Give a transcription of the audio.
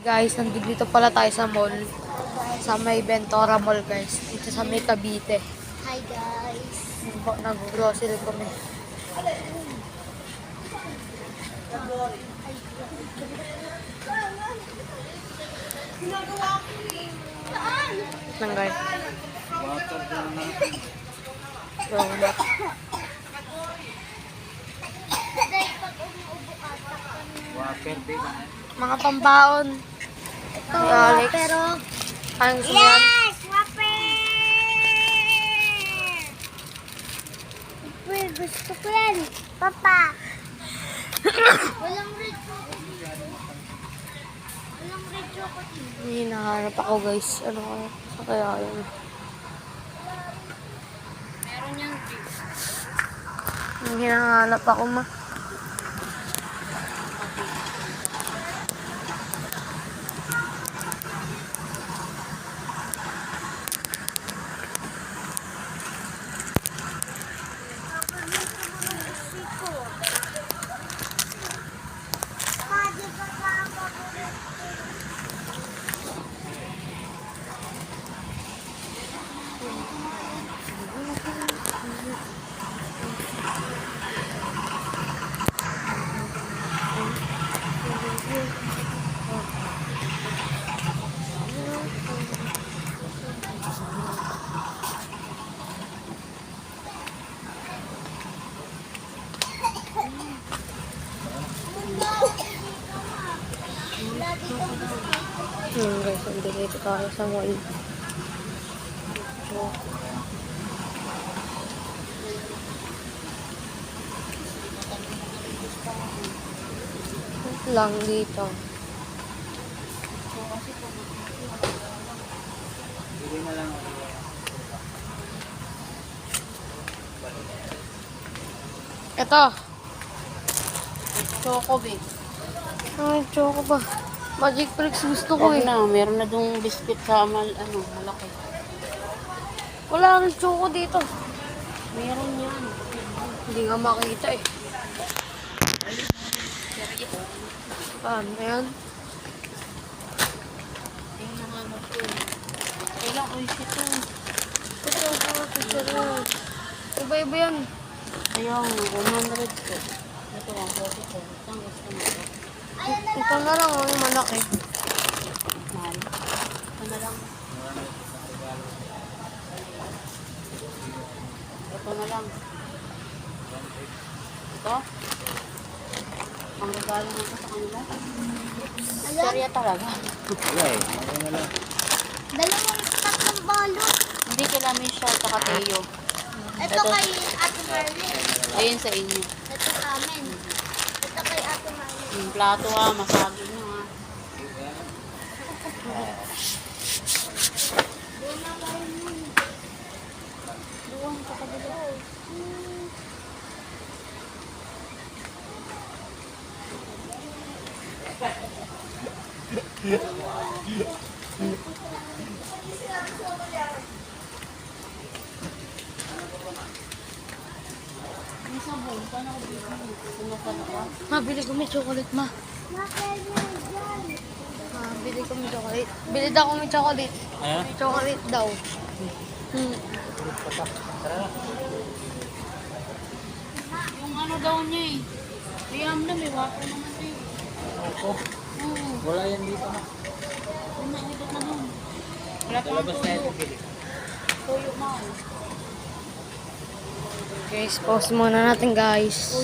Guys, nandito pala tayo sa mall. Sa may Ventura Mall, guys. Dito sa may Cavite. Hi guys. Nag-grocery kami. Nang guys. Donut. Mga pambaon. Ito, Alex. pero... Ang gusto mo yan? Yes! Whopper! Whopper, gusto ko yan. Papa. Walang red chocolate. Walang red chocolate. May hinahanap ako, guys. Ano kaya yun? Meron yung drink. May hinahanap ako, ma. Guys, dito tayo sa mall. Lang dito. Ito. Choco, be. Ay, choco ba? Magic Tricks gusto ko eh. Na, meron na dong biscuit sa malaki. Wala rin choco dito. Meron yan. Hindi nga makita eh. Paano yan? Tingnan nga mo ito. Kailang oish ito. Iba-iba yan. Ayun, 100 ko. Ito ang 40 ko. Saan gusto mo ito? Ito na lang oh, yung malaki. Mahal. Ito na lang. Ito na lang. Ito? Ang regalo mo ko sa kanila? Serya talaga. Dalawang tatlong balot. Hindi kila Misha at saka Teo. Ito kay Ate Marlene. Ayun sa inyo. Ito sa amin. Ito kay Ate Marlene. Yung plato ha, masagi nyo ha. Doon na kayo nun. Doon sa kabila. May sabon, paano ko dito? Sumukan ako. Mabili ko may chocolate, ma. Bakit mo dyan? Bili ko may chocolate. Bili daw ko may chocolate. Chocolate daw. Yung ano daw niya eh. Mayam na, may water naman eh. Oo. Wala yan dito. Yung naikot na dun. Wala pa ang tuyo. Tuyo na. Guys, pause muna natin guys.